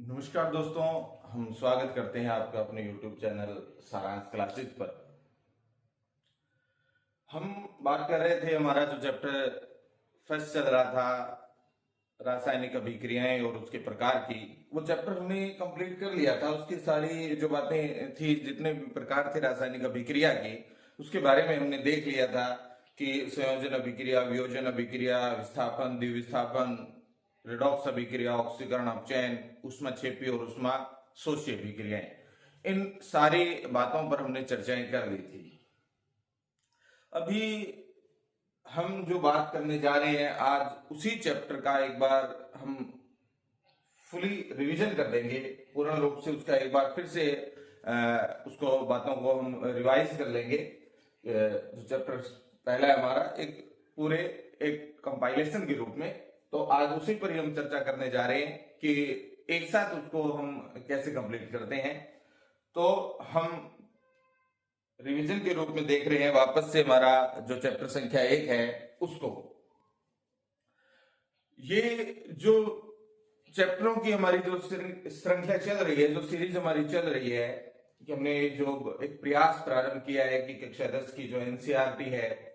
नमस्कार दोस्तों, हम स्वागत करते हैं आपका अपने YouTube चैनल सारांश क्लासेस पर। हम बात कर रहे थे, हमारा जो चैप्टर फर्स्ट चल रहा था रासायनिक अभिक्रियाएं और उसके प्रकार की, वो चैप्टर हमने कंप्लीट कर लिया था। उसकी सारी जो बातें थी, जितने भी प्रकार थे रासायनिक अभिक्रिया के, उसके बारे में हमने देख लिया था कि संयोजन अभिक्रिया, वियोजन अभिक्रिया, विस्थापन, द्विविस्थापन, रेडॉक्स अभिक्रिया, ऑक्सीकरण अपचयन, ऊष्माक्षेपी और ऊष्मा शोषी अभिक्रियाएं, इन सारी बातों पर हमने चर्चाएं कर ली थी। अभी हम जो बात करने जा रहे हैं, आज उसी चैप्टर का एक बार हम फुली रिवीजन कर देंगे, पूर्ण रूप से उसका एक बार फिर से उसको बातों को हम रिवाइज कर लेंगे। जो चैप्टर पहला है हमारा, एक पूरे एक कंपाइलेशन के रूप में, तो आज उसी पर ही हम चर्चा करने जा रहे हैं कि एक साथ उसको हम कैसे कंप्लीट करते हैं। तो हम रिवीजन के रूप में देख रहे हैं वापस से हमारा जो चैप्टर संख्या 1 है उसको। ये जो चैप्टरों की हमारी जो श्रृंखला चल रही है, जो सीरीज हमारी चल रही है, कि हमने जो एक प्रयास प्रारंभ किया है कि कक्षा 10 की जो एनसीईआरटी है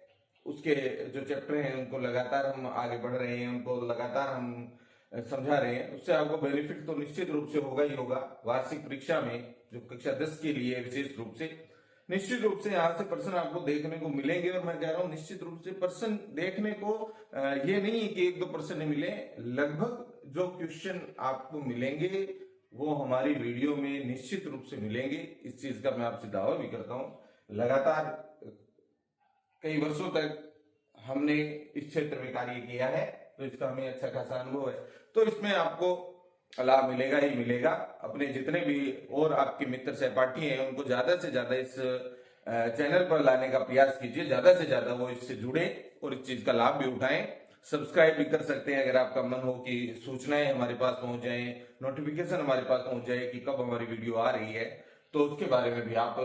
उसके जो चैप्टर हैं उनको लगातार हम आगे बढ़ रहे हैं, उनको लगातार हम समझा रहे हैं। उससे आपको बेनिफिट तो निश्चित रूप से होगा ही होगा। वार्षिक परीक्षा में जो कक्षा 10 के लिए विशेष रूप से निश्चित रूप से यहाँ से प्रश्न आपको देखने को मिलेंगे। और मैं कह रहा हूँ निश्चित रूप से प्रश्न देखने को, ये नहीं है कि 1-2 प्रश्न मिले, लगभग जो क्वेश्चन आपको मिलेंगे वो हमारी वीडियो में निश्चित रूप से मिलेंगे। इस चीज का मैं आपसे दावा भी करता हूँ। लगातार कई वर्षों तक हमने इस क्षेत्र में कार्य किया है, तो इसका हमें अच्छा खासा अनुभव है। तो इसमें आपको लाभ मिलेगा ही मिलेगा। अपने जितने भी और आपके मित्र सहपाठी हैं उनको ज्यादा से ज्यादा इस चैनल पर लाने का प्रयास कीजिए, ज्यादा से ज्यादा वो इससे जुड़े और इस चीज का लाभ भी उठाएं। सब्सक्राइब भी कर सकते हैं अगर आपका मन हो कि सूचनाएं हमारे पास पहुंच जाए, नोटिफिकेशन हमारे पास पहुंच जाए कि कब हमारी वीडियो आ रही है, तो उसके बारे में भी आप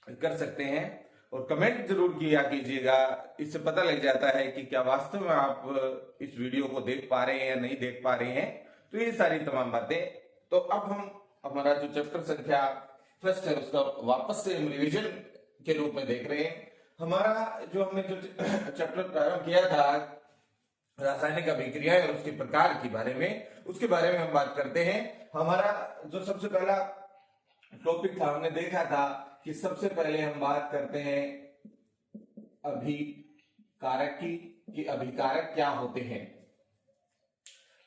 कर सकते हैं। और कमेंट जरूर किया कीजिएगा, इससे पता लग जाता है कि क्या वास्तव में आप इस वीडियो को देख पा रहे हैं या नहीं देख पा रहे हैं। तो ये सारी तमाम बातें। तो अब हम हमारा जो चैप्टर संख्या फर्स्ट है उसका वापस से रिवीजन के रूप में देख रहे हैं। हमारा जो हमने जो चैप्टर प्रारंभ किया था रासायनिक अभिक्रिया और उसके प्रकार के बारे में, उसके बारे में हम बात करते हैं। हमारा जो सबसे पहला टॉपिक था, हमने देखा था कि सबसे पहले हम बात करते हैं अभिकारक की, कि अभिकारक क्या होते हैं।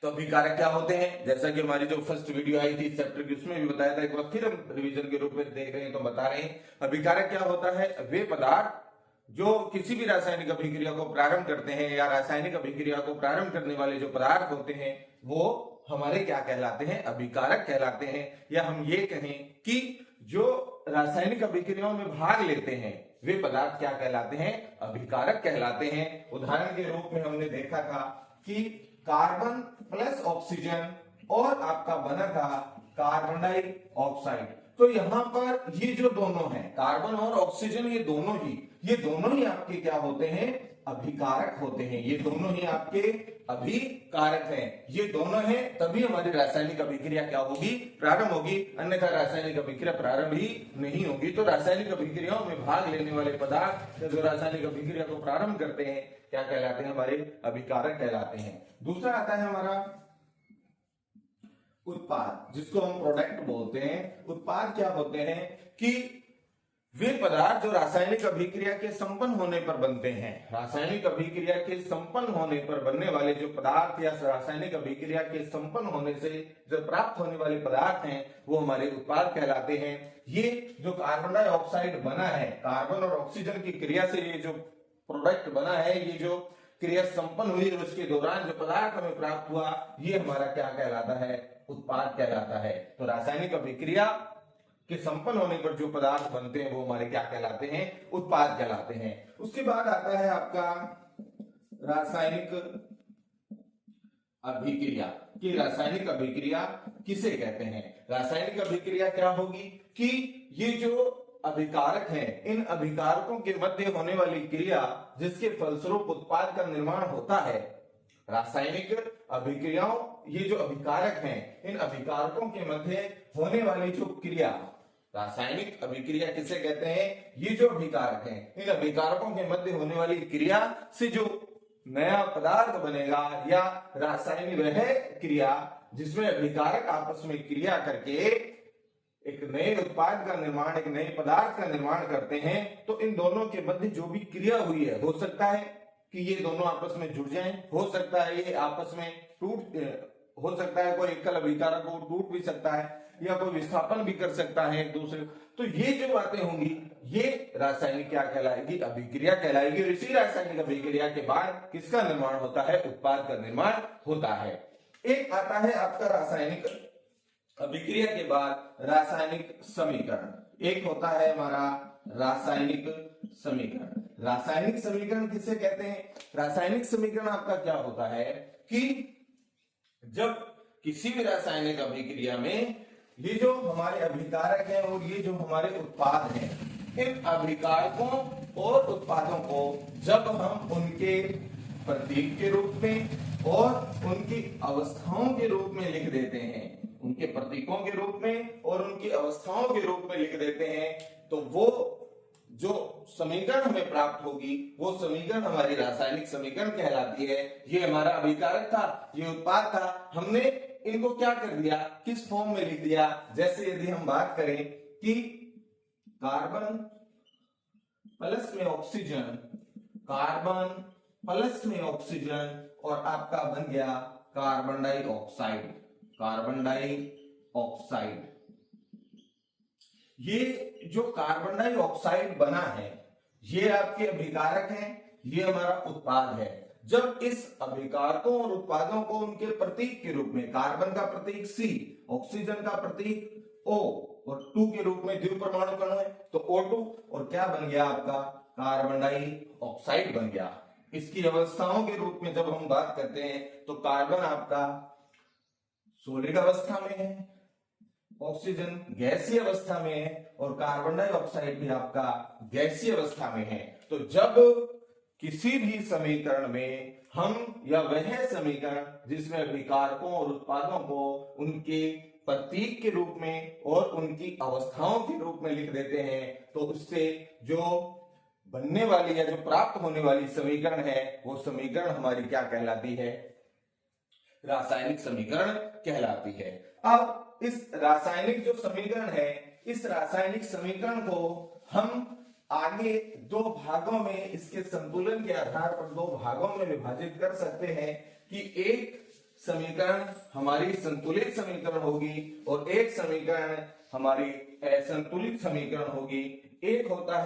तो अभिकारक क्या होते हैं, जैसा कि हमारी जो फर्स्ट वीडियो आई थी चैप्टर की, उसमें भी बताया था, एक बार फिर हम रिवीजन के रूप में देख रहे हैं तो बता रहे हैं। अभिकारक क्या होता है, वे पदार्थ जो किसी भी रासायनिक अभिक्रिया को प्रारंभ करते हैं, या रासायनिक अभिक्रिया को प्रारंभ करने वाले जो पदार्थ होते हैं वो हमारे क्या कहलाते हैं, अभिकारक कहलाते हैं। या हम ये कहें कि जो रासायनिक अभिक्रियाओं में भाग लेते हैं वे पदार्थ क्या कहलाते हैं, अभिकारक कहलाते हैं। उदाहरण के रूप में हमने देखा था कि कार्बन प्लस ऑक्सीजन और आपका बना था कार्बन डाइऑक्साइड। तो यहाँ पर ये जो दोनों हैं, कार्बन और ऑक्सीजन, ये दोनों ही आपके क्या होते हैं, अभिकारक होते हैं। ये दोनों ही आपके अभिकारक हैं। ये दोनों हैं, तभी हमारी रासायनिक अभिक्रिया क्या होगी, प्रारंभ होगी, अन्यथा रासायनिक अभिक्रिया प्रारंभ ही नहीं होगी। तो रासायनिक अभिक्रियाओं में भाग लेने वाले पदार्थ जो रासायनिक अभिक्रिया को प्रारंभ करते हैं क्या कहलाते हैं, हमारे अभिकारक कहलाते हैं। दूसरा आता है हमारा उत्पाद, जिसको हम प्रोडक्ट बोलते हैं। उत्पाद क्या होते हैं कि वे पदार्थ जो रासायनिक अभिक्रिया के संपन्न होने पर बनते हैं। रासायनिक अभिक्रिया के संपन्न होने पर बनने वाले जो पदार्थ या रासायनिक अभिक्रिया के संपन्न होने से जो प्राप्त होने वाले पदार्थ हैं वो हमारे उत्पाद कहलाते हैं। ये जो कार्बन डाइऑक्साइड बना है, कार्बन और ऑक्सीजन की क्रिया से ये जो प्रोडक्ट बना है, ये जो क्रिया संपन्न हुई और उसके दौरान जो पदार्थ हमें प्राप्त हुआ, ये हमारा क्या कहलाता है, उत्पाद कहलाता है। तो रासायनिक अभिक्रिया के संपन्न होने पर जो पदार्थ बनते हैं वो हमारे क्या कहलाते हैं, उत्पाद कहलाते हैं। उसके बाद आता है आपका रासायनिक अभिक्रिया, कि रासायनिक अभिक्रिया किसे कहते हैं। रासायनिक अभिक्रिया क्या होगी कि ये जो अभिकारक हैं, इन अभिकारकों के मध्य होने वाली क्रिया जिसके फलस्वरूप उत्पाद का निर्माण होता है, रासायनिक अभिक्रियाओं, ये जो अभिकारक हैं, इन अभिकारकों के मध्य होने वाली जो क्रिया, रासायनिक अभिक्रिया किसे कहते हैं? ये जो अभिकारक हैं, इन अभिकारकों के मध्य होने वाली क्रिया से जो नया पदार्थ बनेगा या रासायनिक वह क्रिया जिसमें अभिकारक आपस में क्रिया करके एक नए उत्पाद का निर्माण, एक नए पदार्थ का निर्माण करते हैं, तो इन दोनों के मध्य जो भी क्रिया हुई है, हो सकता है कि ये दोनों आपस में जुड़ जाएं, हो सकता है ये आपस में हो सकता है कोई एकल अभिकारक को टूट भी सकता है या कोई विस्थापन भी कर सकता है एक दूसरे। तो ये जो बातें होंगी, ये रासायनिक क्या कहलाएगी? अभिक्रिया कहलाएगी। और इसी रासायनिक अभिक्रिया के बाद किसका निर्माण होता है? उत्पाद का निर्माण होता है। एक आता है आपका रासायनिक अभिक्रिया के बाद रासायनिक समीकरण। एक होता है हमारा रासायनिक समीकरण। रासायनिक समीकरण किसे कहते हैं? रासायनिक समीकरण आपका क्या होता है कि जब किसी भी रासायनिक अभिक्रिया में ये जो हमारे अभिकारक हैं और ये जो हमारे उत्पाद हैं, इन अभिकारकों और उत्पादों को जब हम उनके प्रतीक के रूप में और उनकी अवस्थाओं के रूप में लिख देते हैं, उनके प्रतीकों के रूप में और उनकी अवस्थाओं के रूप में लिख देते हैं, तो वो जो समीकरण हमें प्राप्त होगी वो समीकरण हमारी रासायनिक समीकरण कहलाती है। ये हमारा अभिकारक था, ये उत्पाद था, हमने इनको क्या कर दिया? किस फॉर्म में लिख दिया? जैसे यदि हम बात करें कि कार्बन प्लस में ऑक्सीजन, कार्बन प्लस में ऑक्सीजन और आपका बन गया कार्बन डाइऑक्साइड, कार्बन डाइऑक्साइड। ये जो कार्बन डाइऑक्साइड बना है ये आपके अभिकारक हैं, ये हमारा उत्पाद है। जब इस अभिकारकों और उत्पादों को उनके प्रतीक के रूप में, कार्बन का प्रतीक C, ऑक्सीजन का प्रतीक O और 2 के रूप में द्विपरमाणु कण है तो O2, और क्या बन गया आपका? कार्बन डाइऑक्साइड बन गया। इसकी अवस्थाओं के रूप में जब हम बात करते हैं तो कार्बन आपका सॉलिड अवस्था में है, ऑक्सीजन गैसीय अवस्था में है और कार्बन डाइऑक्साइड भी आपका गैसीय अवस्था में है। तो जब किसी भी समीकरण में हम या वह समीकरण जिसमें अभिकारकों और उत्पादों को उनके प्रतीक के रूप में और उनकी अवस्थाओं के रूप में लिख देते हैं, तो उससे जो बनने वाली या जो प्राप्त होने वाली समीकरण है वो समीकरण हमारी क्या कहलाती है? रासायनिक समीकरण कहलाती है। अब इस रासायनिक जो समीकरण है, इस रासायनिक समीकरण को हम आगे 2 भागों में, इसके संतुलन के आधार पर 2 भागों में विभाजित कर सकते हैं कि एक समीकरण हमारी संतुलित समीकरण होगी और एक समीकरण हमारी असंतुलित समीकरण होगी। एक होता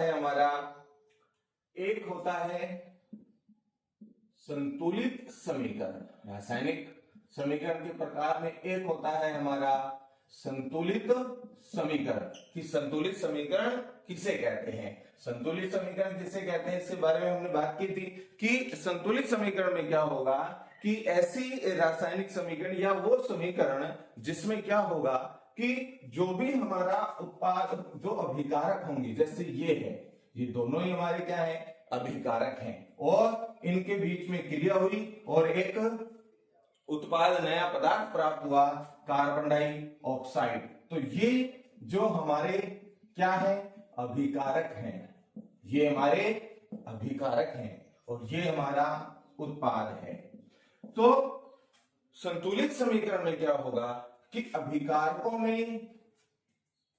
है संतुलित समीकरण। रासायनिक समीकरण के प्रकार में एक होता है हमारा संतुलित समीकरण। कि संतुलित समीकरण किसे कहते हैं? संतुलित समीकरण किसे कहते हैं इसके बारे में हमने बात की थी कि संतुलित समीकरण में क्या होगा कि ऐसी रासायनिक समीकरण या वो समीकरण जिसमें क्या होगा कि जो भी हमारा उत्पाद, जो अभिकारक होंगे, जैसे ये है, ये दोनों ही हमारे क्या है? अभिकारक हैं और इनके बीच में क्रिया हुई और एक उत्पाद, नया पदार्थ प्राप्त हुआ, कार्बन डाइऑक्साइड। तो ये जो हमारे क्या है? अभिकारक हैं, ये हमारे अभिकारक हैं और ये हमारा उत्पाद है। तो संतुलित समीकरण में क्या होगा कि अभिकारकों में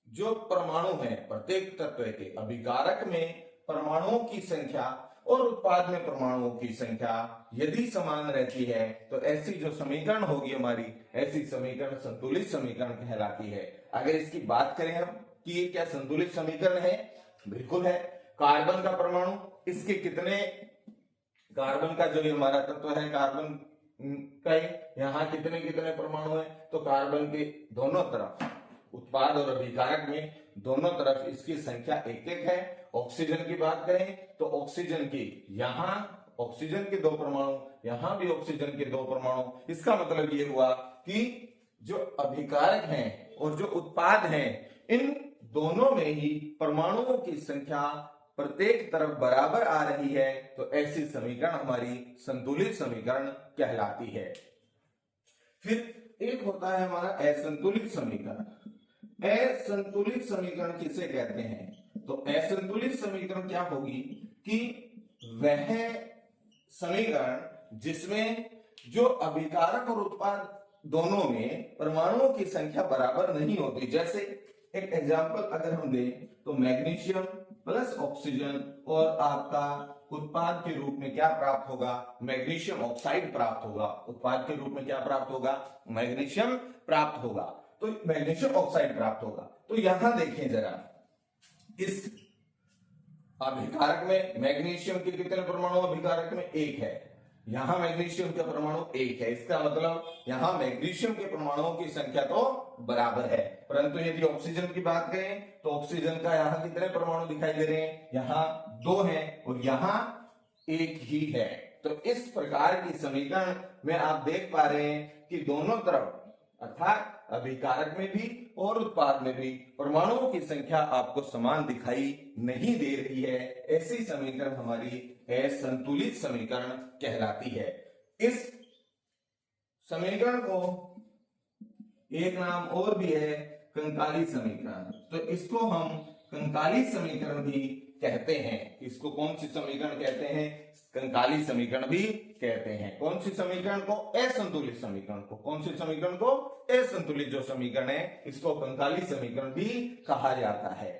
जो परमाणु है, प्रत्येक तत्व के अभिकारक में परमाणुओं की संख्या और उत्पाद में परमाणुओं की संख्या यदि समान रहती है तो ऐसी जो समीकरण होगी हमारी, ऐसी समीकरण संतुलित समीकरण कहलाती है। अगर इसकी बात करें हम कि ये क्या संतुलित समीकरण है? बिल्कुल है। कार्बन का परमाणु, इसके कितने, कार्बन का जो हमारा तत्व है, कार्बन का यहाँ कितने कितने परमाणु है? तो कार्बन के दोनों तरफ, उत्पाद और अभिकारक में दोनों तरफ इसकी संख्या 1-1 है। ऑक्सीजन की बात करें तो ऑक्सीजन की यहाँ ऑक्सीजन के 2 परमाणु, यहाँ भी ऑक्सीजन के 2 परमाणु। इसका मतलब ये हुआ कि जो अभिकारक हैं और जो उत्पाद हैं, इन दोनों में ही परमाणुओं की संख्या प्रत्येक तरफ बराबर आ रही है, तो ऐसी समीकरण हमारी संतुलित समीकरण कहलाती है। फिर एक होता है हमारा असंतुलित समीकरण। असंतुलित समीकरण किसे कहते हैं? तो असंतुलित समीकरण क्या होगी कि वह समीकरण जिसमें जो अभिकारक और उत्पाद दोनों में परमाणुओं की संख्या बराबर नहीं होती। जैसे एक एग्जांपल अगर हम दें तो मैग्नीशियम प्लस ऑक्सीजन और आपका उत्पाद के रूप में क्या प्राप्त होगा? मैग्नीशियम ऑक्साइड प्राप्त होगा। उत्पाद के रूप में क्या प्राप्त होगा? मैग्नीशियम प्राप्त होगा। तो मैग्नीशियम ऑक्साइड प्राप्त होगा। तो यहां देखें जरा, इस अभिकारक में मैग्नीशियम के कितने परमाणु? अभिकारक में एक है। यहां मैग्नीशियम का परमाणु एक है। इसका मतलब यहां मैग्नीशियम के परमाणुओं की संख्या तो बराबर है, परंतु यदि ऑक्सीजन की बात करें तो ऑक्सीजन का यहां कितने परमाणु दिखाई दे रहे हैं? यहां 2 हैं और यहां एक ही है। तो इस प्रकार की समीकरण में आप देख पा रहे हैं कि दोनों तरफ अर्थात अभिकारक में भी और उत्पाद में भी परमाणुओं की संख्या आपको समान दिखाई नहीं दे रही है। ऐसी समीकरण हमारी असंतुलित समीकरण कहलाती है। इस समीकरण को एक नाम और भी है कंकाली समीकरण। तो इसको हम कंकाली समीकरण भी कहते हैं। इसको कौन सी समीकरण कहते हैं? कंकाली समीकरण भी कहते हैं। कौन सी समीकरण को? असंतुलित समीकरण को। कौन सी समीकरण को? असंतुलित जो समीकरण है इसको कंकाली समीकरण भी कहा जाता है।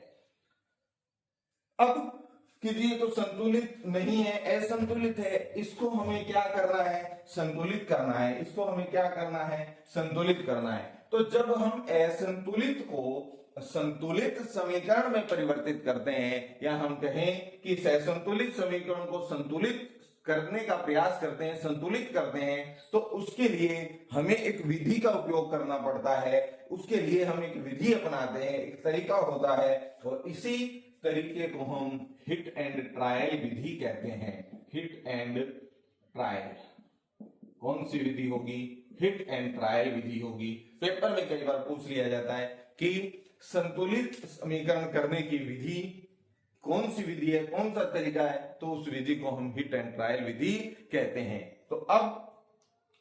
अब कीजिए तो संतुलित नहीं है, असंतुलित है, इसको हमें क्या करना है? संतुलित करना है। इसको हमें क्या करना है? संतुलित करना है। तो जब हम असंतुलित को संतुलित समीकरण में परिवर्तित करते हैं या हम कहें कि असंतुलित समीकरण को संतुलित करने का प्रयास करते हैं, संतुलित करते हैं, तो उसके लिए हमें एक विधि का उपयोग करना पड़ता है। उसके लिए हम एक विधि अपनाते हैं, एक तरीका होता है और इसी तरीके को हम हिट एंड ट्रायल विधि कहते हैं। हिट एंड ट्रायल कौन सी विधि होगी? हिट एंड ट्रायल विधि होगी। पेपर में कई बार पूछ लिया जाता है कि संतुलित समीकरण करने की विधि कौन सी विधि है, कौन सा तरीका है? तो उस विधि को हम हिट एंड ट्रायल विधि कहते हैं। तो अब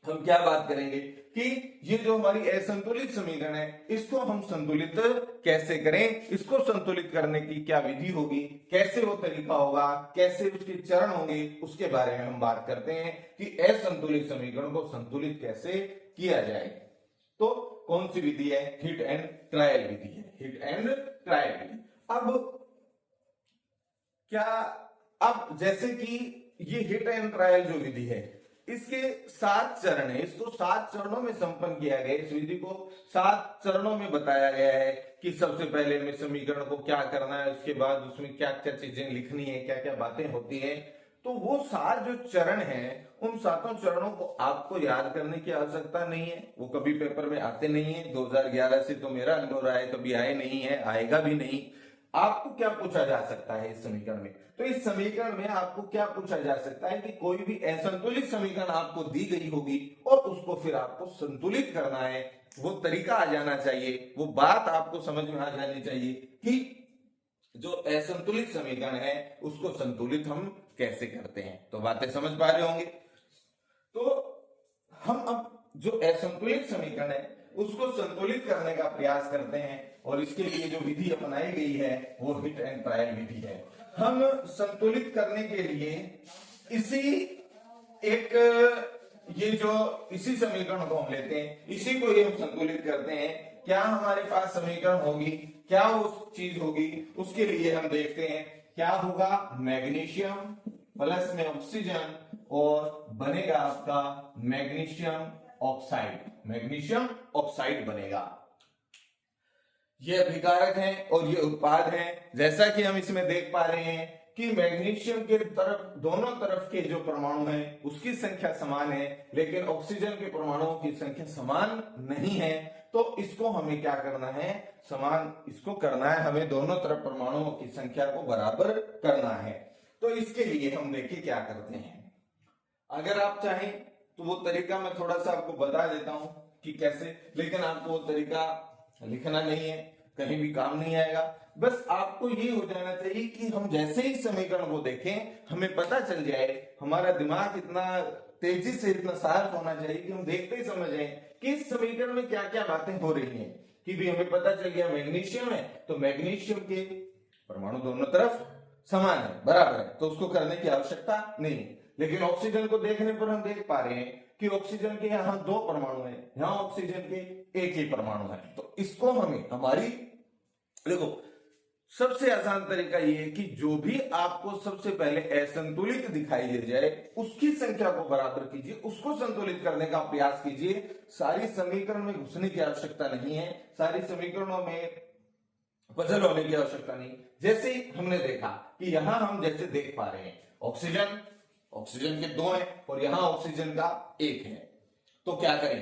हम क्या बात करेंगे कि ये जो हमारी असंतुलित समीकरण है इसको हम संतुलित कैसे करें, इसको संतुलित करने की क्या विधि होगी, कैसे वो तरीका होगा, कैसे उसके चरण होंगे, उसके बारे में हम बात करते हैं कि असंतुलित समीकरण को संतुलित कैसे किया जाए। तो कौन सी विधि है? हिट एंड ट्रायल विधि है। हिट एंड ट्रायल विधि। अब जैसे कि ये हिट एंड ट्रायल जो विधि है इसके 7 चरण है। इसको 7 चरणों में संपन्न किया गया। इस विधि को 7 चरणों में बताया गया है कि सबसे पहले में समीकरण को क्या करना है, उसके बाद उसमें क्या क्या चीजें लिखनी है, क्या क्या बातें होती है। तो वो 7 जो चरण हैं उन 7 चरणों को आपको याद करने की आवश्यकता नहीं है। वो कभी पेपर में आते नहीं है। 2011 से तो मेरा अनुभव रहा है कभी आए नहीं है, आएगा भी नहीं। आपको क्या पूछा जा सकता है इस समीकरण में? तो इस समीकरण में आपको क्या पूछा जा सकता है कि कोई भी असंतुलित समीकरण आपको दी गई होगी और उसको फिर आपको संतुलित करना है। वो तरीका आ जाना चाहिए, वो बात आपको समझ में आ जानी चाहिए कि जो असंतुलित समीकरण है उसको संतुलित हम कैसे करते हैं। तो बातें समझ पा रहे होंगे। तो हम अब जो असंतुलित समीकरण है उसको संतुलित करने का प्रयास करते हैं और इसके लिए जो विधि अपनाई गई है वो हिट एंड ट्रायल विधि है। हम संतुलित करने के लिए इसी समीकरण को हम लेते हैं, इसी को ही हम संतुलित करते हैं। क्या हमारे पास समीकरण होगी, क्या उस चीज होगी, उसके लिए हम देखते हैं क्या होगा। मैग्नीशियम प्लस में ऑक्सीजन और बनेगा आपका मैग्नीशियम ऑक्साइड। मैग्नीशियम ऑक्साइड बनेगा। ये अभिकारक हैं और ये उत्पाद हैं। जैसा कि हम इसमें देख पा रहे हैं कि मैग्नीशियम के तरफ दोनों तरफ के जो परमाणु हैं उसकी संख्या समान है, लेकिन ऑक्सीजन के परमाणुओं की संख्या समान नहीं है। तो इसको हमें क्या करना है? समान इसको करना है, हमें दोनों तरफ परमाणुओं की संख्या को बराबर करना है। तो इसके लिए हम देखिए क्या करते हैं। अगर आप चाहें तो वो तरीका मैं थोड़ा सा आपको बता देता हूं कि कैसे, लेकिन आपको वो तरीका लिखना नहीं है, कहीं भी काम नहीं आएगा। बस आपको ये हो जाना चाहिए कि हम जैसे ही समीकरण को देखें हमें पता चल जाए, हमारा दिमाग इतना तेजी से इतना शार्प होना चाहिए कि हम देखते ही समझ जाए कि इस समीकरण में क्या क्या बातें हो रही हैं। कि भी हमें पता चल गया मैग्नीशियम है, तो मैग्नीशियम के परमाणु दोनों तरफ समान है, बराबर है, तो उसको करने की आवश्यकता नहीं। लेकिन ऑक्सीजन को देखने पर हम देख पा रहे हैं कि ऑक्सीजन के यहाँ 2 परमाणु है, यहाँ ऑक्सीजन के 1 ही परमाणु है। तो इसको हमें हमारी, देखो सबसे आसान तरीका ये है कि जो भी आपको सबसे पहले असंतुलित दिखाई दे जाए उसकी संख्या को बराबर कीजिए, उसको संतुलित करने का प्रयास कीजिए। सारी समीकरण में घुसने की आवश्यकता नहीं है, सारी समीकरणों में पजल होने की आवश्यकता नहीं। जैसे हमने देखा कि यहां हम जैसे देख पा रहे हैं ऑक्सीजन के 2 हैं और यहां ऑक्सीजन का 1 है। तो क्या करें,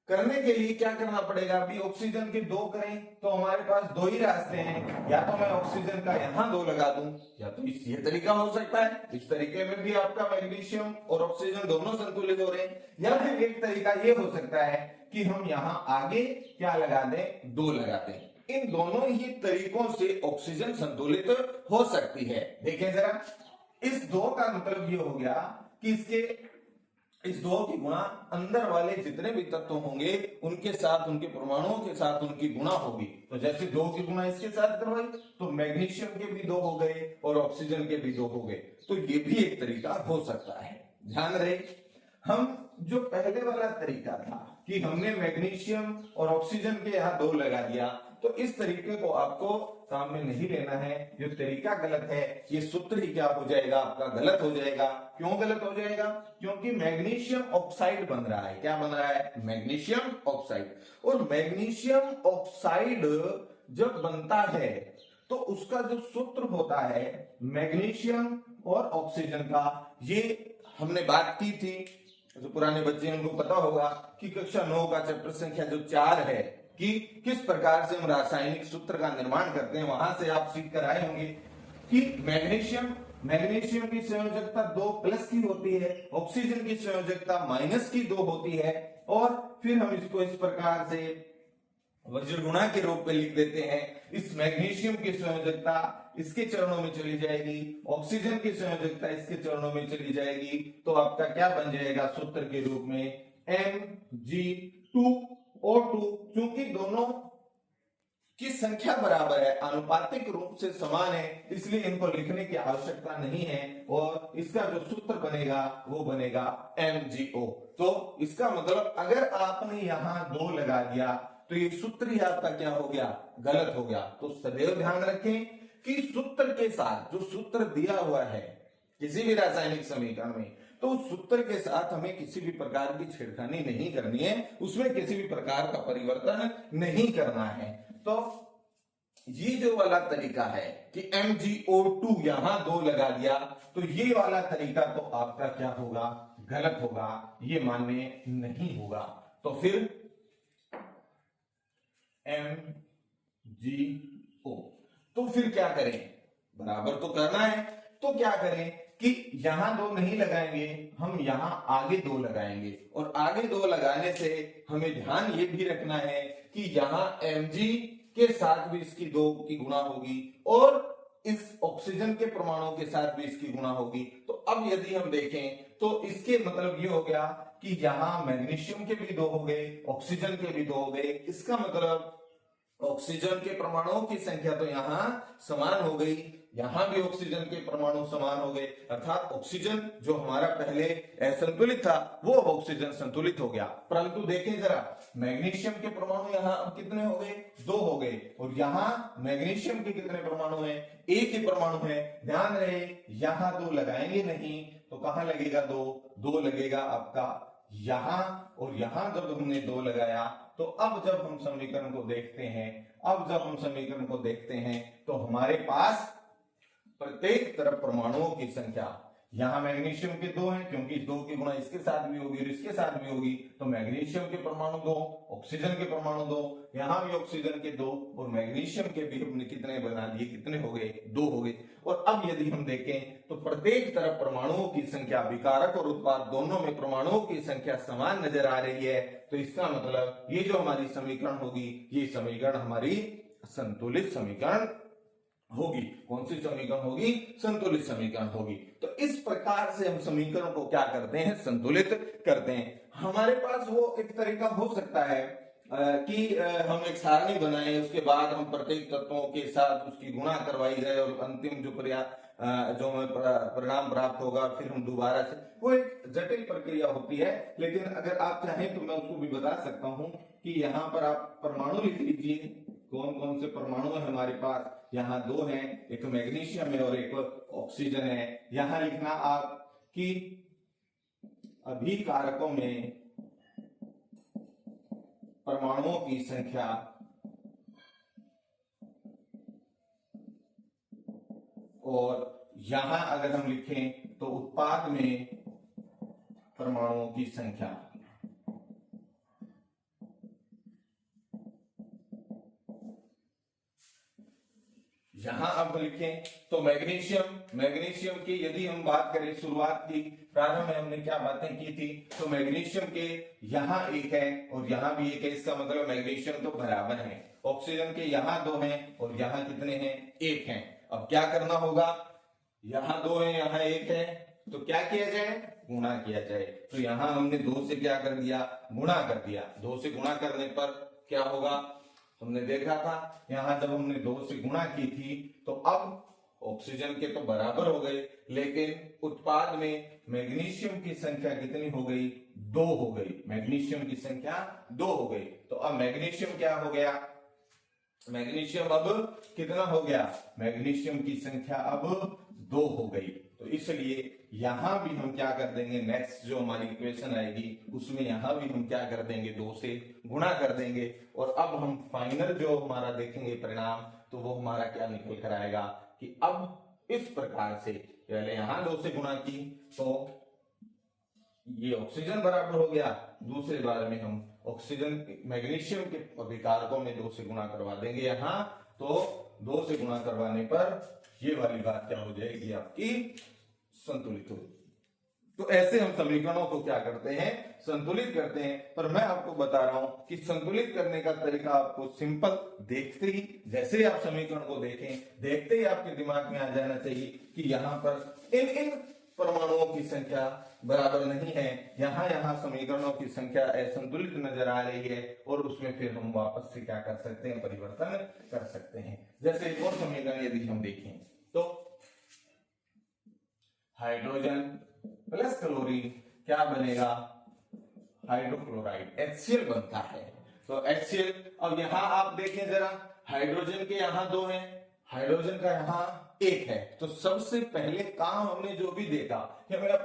करने के लिए क्या करना पड़ेगा, अभी ऑक्सीजन के 2 करें तो हमारे पास 2 ही रास्ते हैं, या तो मैं ऑक्सीजन का यहां 2 लगा दूं, या तो ये तरीका हो सकता है, इस तरीके में भी आपका मैग्नीशियम और ऑक्सीजन दोनों संतुलित हो रहे हैं। या फिर एक तरीका ये हो सकता है कि हम यहां आगे क्या लगा दें, 2 लगा दें। इन दोनों ही तरीकों से ऑक्सीजन संतुलित हो सकती है। देखें जरा, इस 2 का मतलब ये हो गया कि इस 2 की गुणा अंदर वाले जितने भी तत्व होंगे उनके साथ, उनके परमाणुओं के साथ उनकी गुणा होगी। तो जैसे 2 की गुणा इसके साथ करवाई तो मैग्नीशियम के भी 2 हो गए और ऑक्सीजन के भी 2 हो गए। तो ये भी एक तरीका हो सकता है। ध्यान रहे, हम जो पहले वाला तरीका था कि हमने मैग्नीशियम और ऑक्सीजन के यहाँ 2 लगा दिया, तो इस तरीके को आपको काम में नहीं लेना है। जो तरीका गलत है, ये सूत्र ही क्या हो जाएगा, आपका गलत हो जाएगा। क्यों गलत हो जाएगा, क्योंकि मैग्नीशियम ऑक्साइड बन रहा है। क्या बन रहा है, मैग्नीशियम ऑक्साइड। और मैग्नीशियम ऑक्साइड जब बनता है तो उसका जो सूत्र होता है मैग्नीशियम और ऑक्सीजन का, ये हमने बात की थी, जो पुराने बच्चे हैं उनको पता होगा कि कक्षा 9 का चैप्टर संख्या जो 4 है कि किस प्रकार से हम रासायनिक सूत्र का निर्माण करते हैं, वहां से आप सीख कर आए होंगे कि मैग्नीशियम की संयोजकता 2+ की होती है, ऑक्सीजन की संयोजकता -2 होती है। और फिर हम इसको इस प्रकार से वज्र गुणा के रूप में लिख देते हैं। इस मैग्नीशियम की संयोजकता इसके चरणों में चली जाएगी, ऑक्सीजन की संयोजकता इसके चरणों में चली जाएगी। तो आपका क्या बन जाएगा सूत्र के रूप में, Mg2O2। क्योंकि दोनों की संख्या बराबर है, आनुपातिक रूप से समान है, इसलिए इनको लिखने की आवश्यकता नहीं है। और इसका जो सूत्र बनेगा वो बनेगा MgO। तो इसका मतलब अगर आपने यहां 2 लगा दिया तो ये सूत्र ही आपका क्या हो गया, गलत हो गया। तो सदैव ध्यान रखें कि सूत्र के साथ जो सूत्र दिया हुआ है किसी भी रासायनिक समीकरण में, तो उस सूत्र के साथ हमें किसी भी प्रकार की छेड़खानी नहीं करनी है, उसमें किसी भी प्रकार का परिवर्तन नहीं करना है। तो ये जो वाला तरीका है कि MgO2 यहां 2 लगा दिया, तो ये वाला तरीका तो आपका क्या होगा, गलत होगा, ये मान्य नहीं होगा। तो फिर MgO, तो फिर क्या करें, बराबर तो करना है। तो क्या करें कि यहां 2 नहीं लगाएंगे, हम यहां आगे 2 लगाएंगे। और आगे 2 लगाने से हमें ध्यान ये भी रखना है कि यहां Mg के साथ भी इसकी 2 की गुणा होगी और इस ऑक्सीजन के परमाणु के साथ भी इसकी गुणा होगी। तो अब यदि हम देखें तो इसके मतलब ये हो गया कि यहां मैग्नीशियम के भी 2 हो गए, ऑक्सीजन के भी 2 हो गए। इसका मतलब ऑक्सीजन के परमाणुओं की संख्या तो यहां समान हो गई, यहां भी ऑक्सीजन के परमाणु समान हो गए, अर्थात ऑक्सीजन जो हमारा पहले असंतुलित था वो अब ऑक्सीजन संतुलित हो गया। परंतु देखें जरा, मैग्नीशियम के परमाणु यहां अब कितने हो गए, 2 हो गए, और यहां मैग्नीशियम के कितने परमाणु हैं, 1 ही परमाणु है। ध्यान रहे, यहां 2 लगाएंगे नहीं तो कहां लगेगा 2 लगेगा आपका यहां, और यहां जब हमने 2 लगाया तो अब जब हम समीकरण को देखते हैं तो हमारे पास प्रत्येक तरफ परमाणुओं की संख्या, यहां मैग्नीशियम के 2 हैं क्योंकि इस 2 की गुणा इसके साथ भी होगी और इसके साथ भी होगी, तो मैग्नीशियम के परमाणु 2, ऑक्सीजन के परमाणु 2, यहां भी ऑक्सीजन के 2 और मैग्नीशियम के भी हमने कितने बना दिए, कितने हो गए, 2 हो गए। और अब यदि हम देखें तो प्रत्येक तरफ परमाणुओं की संख्या, विकारक और उत्पाद दोनों में परमाणुओं की संख्या समान नजर आ रही है। तो इसका मतलब ये जो हमारी समीकरण होगी, ये समीकरण हमारी संतुलित समीकरण होगी। कौन सी समीकरण होगी? संतुलित समीकरण होगी। तो इस प्रकार से हम समीकरण को क्या करते हैं? संतुलित करते हैं। हमारे पास वो एक तरीका हो सकता है कि हम एक सारणी बनाएं, उसके बाद हम प्रत्येक तत्वों के साथ उसकी गुणा करवाई जाए और अंतिम जो हमें परिणाम प्राप्त होगा फिर हम दोबारा से, वो एक जटिल प्रक्रिया होती है। लेकिन अगर आप चाहें तो मैं उसको भी बता सकता हूं कि यहाँ पर आप परमाणु लिख लीजिए। कौन कौन से परमाणु है हमारे पास? यहाँ दो हैं, एक मैग्नीशियम है और एक ऑक्सीजन है। यहां लिखना आप कि अभिकारकों में परमाणुओं की संख्या और यहां अगर हम लिखें तो उत्पाद में परमाणुओं की संख्या। यहां अब लिखें तो मैग्नीशियम की यदि हम बात करें, शुरुआत की प्रारंभ में हमने क्या बातें की थी, तो मैग्नीशियम के यहां एक है और यहां भी एक है, इसका मतलब मैग्नीशियम तो बराबर है। ऑक्सीजन के यहां दो हैं और यहां कितने हैं? एक हैं। अब क्या करना होगा? यहां दो है, यहां एक है, तो क्या किया जाए? गुणा किया जाए। तो यहां हमने दो से क्या कर दिया? गुणा कर दिया। दो से गुणा करने पर क्या होगा? हमने देखा था यहां जब हमने दो से गुणा की थी तो अब ऑक्सीजन के तो बराबर हो गए, लेकिन उत्पाद में मैग्नीशियम की संख्या कितनी हो गई? दो हो गई। मैग्नीशियम की संख्या दो हो गई। तो अब मैग्नीशियम क्या हो गया? मैग्नीशियम अब कितना हो गया? मैग्नीशियम की संख्या अब दो हो गई। तो इसलिए यहां भी हम क्या कर देंगे? नेक्स्ट जो हमारी इक्वेशन आएगी उसमें यहां भी हम क्या कर देंगे? दो से गुणा कर देंगे। और अब हम फाइनल जो हमारा देखेंगे परिणाम, तो वो हमारा क्या निकल कर आएगा कि अब इस प्रकार से पहले यहां दो से गुणा की तो ये ऑक्सीजन बराबर हो गया। दूसरे बार में हम ऑक्सीजन मैग्नीशियम के अभिकारकों में दो से गुणा करवा देंगे यहां, तो दो से गुणा करवाने पर ये वाली बात क्या हो जाएगी? आपकी संतुलित होगी। तो ऐसे हम समीकरणों को क्या करते हैं? संतुलित करते हैं। पर मैं आपको बता रहा हूं कि संतुलित करने का तरीका आपको सिंपल, देखते ही जैसे ही आप समीकरण को देखें, देखते ही आपके दिमाग में आ जाना चाहिए कि यहाँ पर इन परमाणुओं की संख्या बराबर नहीं है, यहाँ समीकरणों की संख्या असंतुलित नजर आ रही है, और उसमें फिर हम वापस से क्या कर सकते हैं? परिवर्तन कर सकते हैं। जैसे एक और समीकरण यदि हम देखें तो हाइड्रोजन प्लस क्लोरीन क्या बनेगा? हाइड्रोक्लोराइड, HCl बनता है। तो HCl, अब यहां आप देखें जरा, हाइड्रोजन के यहां दो हैं, हाइड्रोजन का यहां एक है। तो सबसे पहले काम हमने जो भी देखा, ये मेरा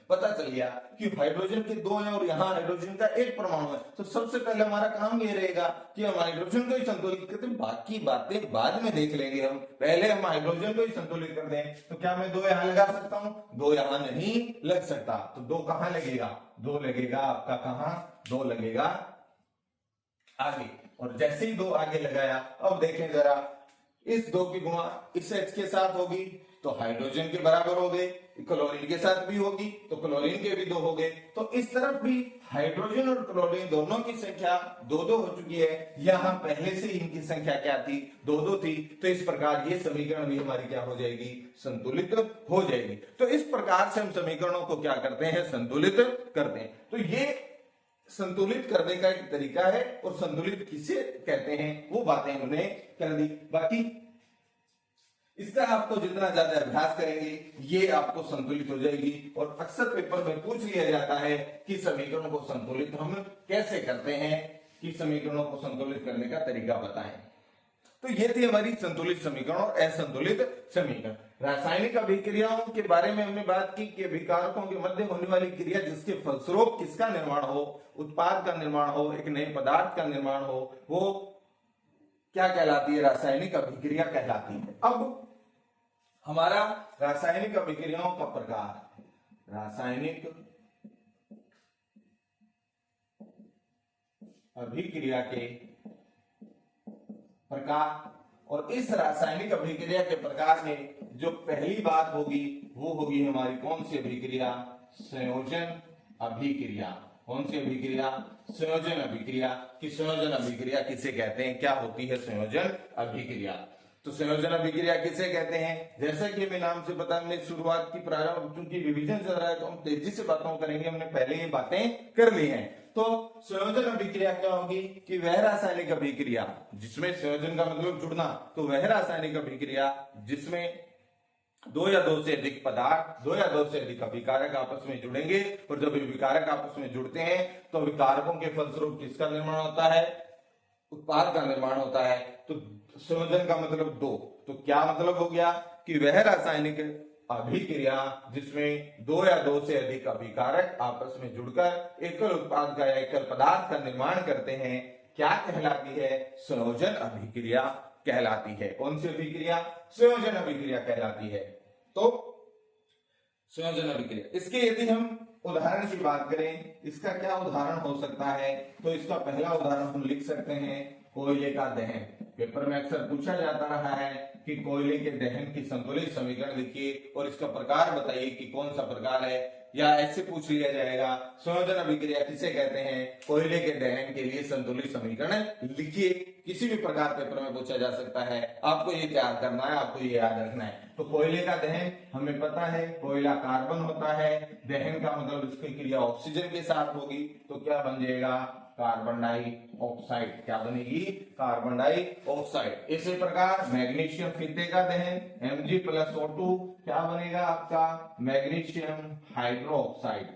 पता चल गया कि हाइड्रोजन के दो हैं और यहाँ हाइड्रोजन का एक परमाणु है। तो सबसे पहले हमारा काम ये रहेगा कि हम हाइड्रोजन को ही संतुलित करते हैं, बाकी बातें बाद में देख लेंगे हम। पहले हम हाइड्रोजन को ही संतुलित कर दें। तो क्या मैं दो यहाँ लगा सकता हूँ? दो यहाँ नहीं लग सकता। तो दो कहाँ लगेगा? दो लगेगा आपका कहाँ? दो लगेगा आगे। और जैसे ही दो आगे लगाया, अब देखें जरा, इस दो की गुणा इस H के साथ होगी तो हाइड्रोजन के बराबर हो गए, क्लोरीन के साथ भी होगी तो क्लोरीन के भी दो हो गए। तो इस तरफ भी हाइड्रोजन और क्लोरीन दोनों की संख्या दो दो हो चुकी है। यहां पहले से इनकी संख्या क्या थी? दो दो थी। तो इस प्रकार ये समीकरण भी हमारी क्या हो जाएगी? संतुलित हो जाएगी। तो इस प्रकार से हम समीकरणों को क्या करते हैं? संतुलित करते हैं। तो ये संतुलित करने का एक तरीका है, और संतुलित किसे कहते हैं वो बातें हमने कर दी। बाकी इसका आपको जितना ज्यादा अभ्यास करेंगे ये आपको संतुलित हो जाएगी। और अक्सर पेपर में पूछ लिया जाता है कि समीकरणों को संतुलित हम कैसे करते हैं, कि समीकरणों को संतुलित करने का तरीका बताएं। तो ये थी हमारी संतुलित समीकरण और असंतुलित समीकरण। रासायनिक अभिक्रियाओं के बारे में हमने बात की कि अभिकारकों के मध्य होने वाली क्रिया जिसके फलस्वरूप किसका निर्माण हो? उत्पाद का निर्माण हो, एक नए पदार्थ का निर्माण हो, वो क्या कहलाती है? रासायनिक अभिक्रिया कहलाती है। अब हमारा रासायनिक अभिक्रियाओं का प्रकार, रासायनिक अभिक्रिया के प्रकार, और इस रासायनिक अभिक्रिया के प्रकार में जो पहली बात होगी वो होगी हमारी कौन सी अभिक्रिया? संयोजन अभिक्रिया। कौन सी अभिक्रिया? संयोजन अभिक्रिया। कि संयोजन अभिक्रिया किसे कहते हैं? क्या होती है संयोजन अभिक्रिया? तो संयोजन अभिक्रिया किसे कहते हैं? जैसा कि हमें नाम से पता, हमने शुरुआत की प्रारंभ, क्योंकि रिवीजन चल रहा है तो हम तेजी से बातों करेंगे, हमने पहले ये बातें कर ली हैं। तो संयोजन अभिक्रिया क्या होगी कि वह रासायनिक अभिक्रिया जिसमें, संयोजन का मतलब जुड़ना, तो वह रासायनिक अभिक्रिया जिसमें दो या दो से अधिक पदार्थ, दो या दो से अधिक अभिकारक आपस में जुड़ेंगे, और जब विकारक आपस में जुड़ते हैं तो विकारकों के फलस्वरूप किसका निर्माण होता है? उत्पाद का निर्माण होता है। तो संयोजन का मतलब दो, तो क्या मतलब हो गया कि वह रासायनिक अभिक्रिया जिसमें दो या दो से अधिक अभिकारक आपस में जुड़कर एकल उत्पाद का या एकल पदार्थ का निर्माण करते हैं, क्या कहलाती है? संयोजन अभिक्रिया कहलाती है। कौन सी अभिक्रिया? संयोजन अभिक्रिया कहलाती है। तो संयोजन अभिक्रिया, इसके यदि हम उदाहरण की बात करें, इसका क्या उदाहरण हो सकता है? तो इसका पहला उदाहरण हम लिख सकते हैं कोयले का दहन। पेपर में अक्सर पूछा जाता रहा है कि कोयले के दहन की संतुलित समीकरण लिखिए और इसका प्रकार बताइए कि कौन सा प्रकार है, या ऐसे पूछ लिया जाएगा संयोजन अभिक्रिया किसे कहते हैं, कोयले के दहन के लिए संतुलित समीकरण लिखिए। किसी भी प्रकार पेपर में पूछा जा सकता है, आपको ये तैयार करना है, आपको ये याद रखना है। तो कोयले का दहन हमें पता है, कोयला कार्बन होता है, दहन का मतलब इसकी क्रिया ऑक्सीजन के साथ होगी, तो क्या बन जाएगा? Carbon dioxide. क्या बनेगी? Carbon dioxide. इसी प्रकार मैग्नीशियम फीते का दहन Mg+O2 क्या बनेगा आपका? Magnesium hydroxide,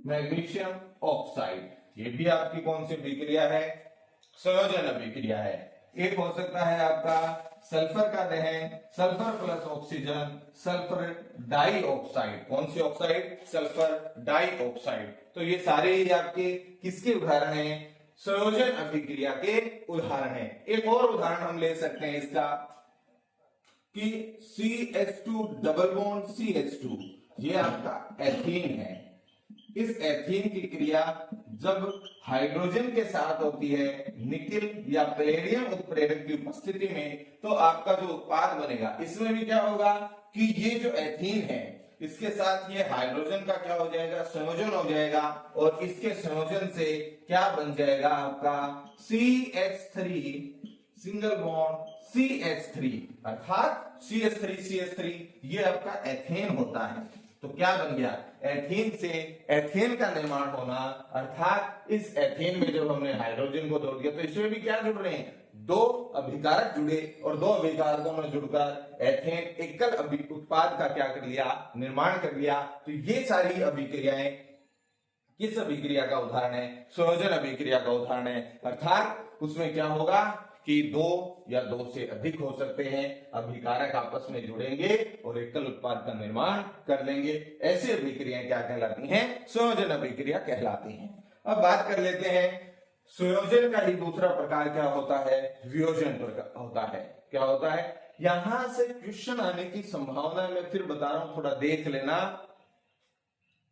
magnesium oxide. ये भी आपकी कौन सी अभिक्रिया है? संयोजन अभिक्रिया है। एक हो सकता है आपका सल्फर का दहन, sulphur plus oxygen, sulphur dioxide. कौन सी ऑक्साइड? Sulphur dioxide. तो ये सारे आपके किसके उदाहरण हैं? संयोजन अभिक्रिया के उदाहरण हैं। एक और उदाहरण हम ले सकते हैं इसका कि CH2 डबल बॉन्ड CH2, ये आपका एथीन है। इस एथीन की क्रिया जब हाइड्रोजन के साथ होती है निकेल या पैलेडियम उत्प्रेरक की उपस्थिति में, तो आपका जो उत्पाद बनेगा इसमें भी क्या होगा कि ये जो एथीन है इसके साथ ये हाइड्रोजन का क्या हो जाएगा? संयोजन हो जाएगा, और इसके संयोजन से क्या बन जाएगा आपका? CH3 सिंगल बॉन्ड CH3, अर्थात CH3 ये आपका एथेन होता है। तो क्या बन गया? एथेन से एथेन का निर्माण होना, अर्थात इस एथेन में जब हमने हाइड्रोजन को जोड़ दिया तो इसमें भी क्या जुड़ रहे हैं? दो अभिकारक जुड़े, और दो अभिकारकों में जुड़कर एथेन एकल उत्पाद का क्या कर लिया? निर्माण कर लिया। तो ये सारी अभिक्रियाएं किस अभिक्रिया का उदाहरण है? संयोजन अभिक्रिया का उदाहरण है। अर्थात उसमें क्या होगा कि दो या दो से अधिक हो सकते हैं अभिकारक आपस में जुड़ेंगे और एकल उत्पाद का निर्माण कर लेंगे। ऐसी अभिक्रियाएं क्या कहलाती हैं? संयोजन अभिक्रिया कहलाती हैं। अब बात कर लेते हैं संयोजन का ही दूसरा प्रकार क्या होता है? वियोजन होता है। क्या होता है? यहां से क्वेश्चन आने की संभावना मैं फिर बता रहा हूं, थोड़ा देख लेना,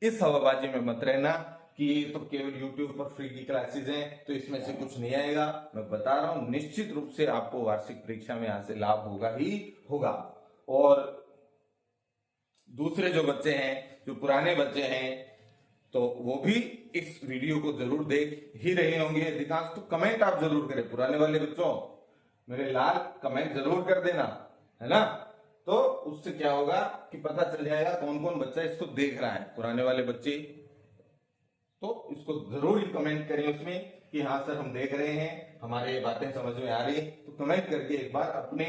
इस हवाबाजी में मत रहना कि ये तो केवल YouTube पर फ्री की क्लासेस हैं तो इसमें से कुछ नहीं आएगा। मैं बता रहा हूं निश्चित रूप से आपको वार्षिक परीक्षा में यहां से लाभ होगा ही होगा। और दूसरे जो बच्चे हैं, जो पुराने बच्चे हैं, तो वो भी इस वीडियो को जरूर देख ही रहे होंगे अधिकांश। तो कमेंट आप जरूर करें, पुराने वाले बच्चों मेरे लाल कमेंट जरूर कर देना, है ना? तो उससे क्या होगा कि पता चल जाएगा कौन कौन बच्चा इसको देख रहा है। पुराने वाले बच्चे तो इसको जरूर ही कमेंट करें उसमें कि हाँ सर हम देख रहे हैं, हमारे ये बातें समझ में आ रही है। तो कमेंट करके एक बार अपने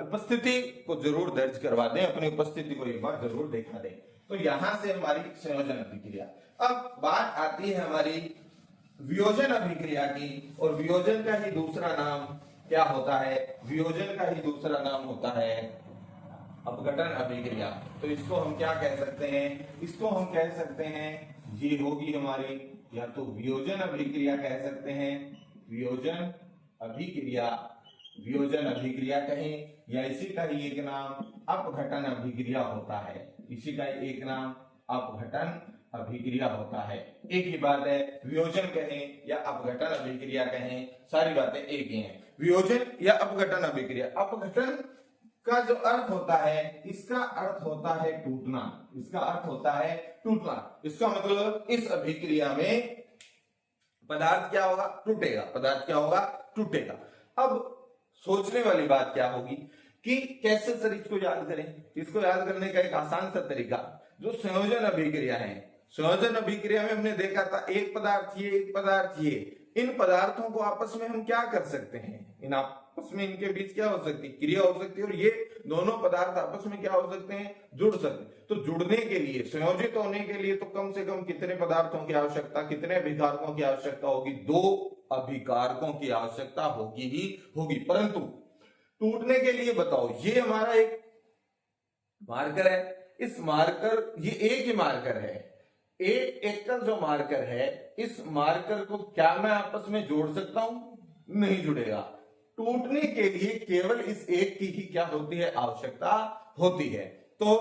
उपस्थिति को जरूर दर्ज करवा दें, अपनी उपस्थिति को एक बार जरूर दिखा दें। तो यहां से हमारी संयोजन अभिक्रिया। अब बात आती है हमारी वियोजन अभिक्रिया की, और वियोजन का ही दूसरा नाम क्या होता है? वियोजन का ही दूसरा नाम होता है अपघटन अभिक्रिया। तो इसको हम क्या कह सकते हैं? इसको हम कह सकते हैं, ये होगी हमारी या तो वियोजन अभिक्रिया कह सकते हैं, वियोजन अभिक्रिया, वियोजन अभिक्रिया कहें, या इसी का ही एक नाम अपघटन अभिक्रिया होता है। इसी का एक नाम अपघटन अभिक्रिया होता है। एक ही बात है, वियोजन कहें या अपघटन अभिक्रिया कहें, सारी बातें एक ही हैं। वियोजन या अपघटन अभिक्रिया। अपघटन का जो अर्थ होता है, इसका अर्थ होता है टूटना। इसका अर्थ होता है टूटना। इसका मतलब इस अभिक्रिया में पदार्थ क्या होगा? टूटेगा। पदार्थ क्या होगा? टूटेगा। अब सोचने वाली बात क्या होगी कि कैसे सर इसको याद करें। इसको याद करने का एक आसान सा तरीका, जो संयोजन अभिक्रिया है, संयोजन अभिक्रिया में हमने देखा था एक पदार्थ ये एक पदार्थ ये, इन पदार्थों को आपस में हम क्या कर सकते हैं, इन आपस में इनके बीच क्या हो सकती है, क्रिया हो सकती है, और ये दोनों पदार्थ आपस में क्या हो सकते हैं, जुड़ सकते हैं। तो जुड़ने के लिए, संयोजित होने के लिए तो कम से कम कितने पदार्थों की आवश्यकता, कितने अभिकारकों की आवश्यकता होगी, 2 अभिकारकों की आवश्यकता होगी ही होगी। परंतु टूटने के लिए बताओ, ये हमारा एक मार्कर है, इस मार्कर, ये एक ही मार्कर है, एक एकल जो मार्कर है, इस मार्कर को क्या मैं आपस में जोड़ सकता हूं, नहीं जुड़ेगा। टूटने के लिए केवल इस एक की ही क्या होती है, आवश्यकता होती है। तो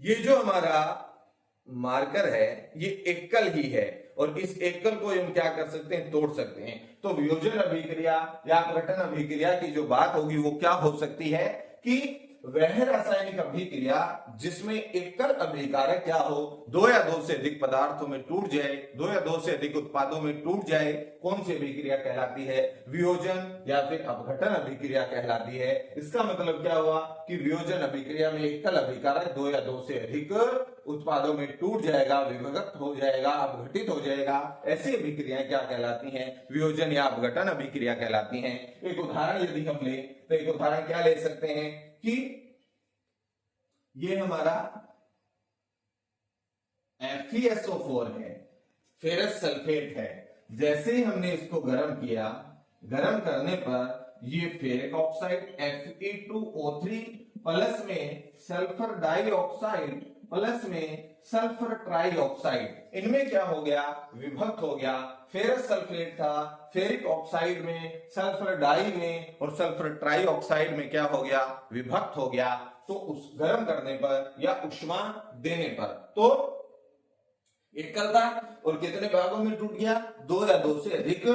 ये जो हमारा मार्कर है ये एकल ही है, और इस एकल को हम क्या कर सकते हैं, तोड़ सकते हैं। तो वियोजन अभिक्रिया या अपघटन अभिक्रिया की जो बात होगी वो क्या हो सकती है कि वह रासायनिक अभिक्रिया जिसमें एकल अभिकारक क्या हो, 2 या 2 से अधिक पदार्थों में टूट जाए, 2 या 2 से अधिक उत्पादों में टूट जाए, कौन सी अभिक्रिया कहलाती है, वियोजन या फिर अपघटन अभिक्रिया कहलाती है। इसका मतलब क्या हुआ कि वियोजन अभिक्रिया में एकल अभिकारक 2 या 2 से अधिक उत्पादों में टूट जाएगा, विभक्त हो जाएगा, अपघटित हो जाएगा, ऐसी अभिक्रियाएं क्या कहलाती हैं, वियोजन या अपघटन अभिक्रिया कहलाती हैं। एक उदाहरण यदि हम ले तो एक उदाहरण क्या ले सकते हैं कि ये हमारा FeSO4 है, फेरस सल्फेट है। जैसे ही हमने इसको गर्म किया, गर्म करने पर ये फेरिक ऑक्साइड Fe2O3 प्लस में सल्फर डाइऑक्साइड प्लस में सल्फर ट्राइऑक्साइड, इनमें क्या हो गया, विभक्त हो गया। फेरस सल्फेट था, फेरिक ऑक्साइड में, सल्फर डाई में और सल्फर ट्राइऑक्साइड में क्या हो गया, विभक्त हो गया। तो उस गर्म करने पर या उष्मा देने पर तो एकल था और कितने भागों में टूट गया, 2 या 2 से अधिक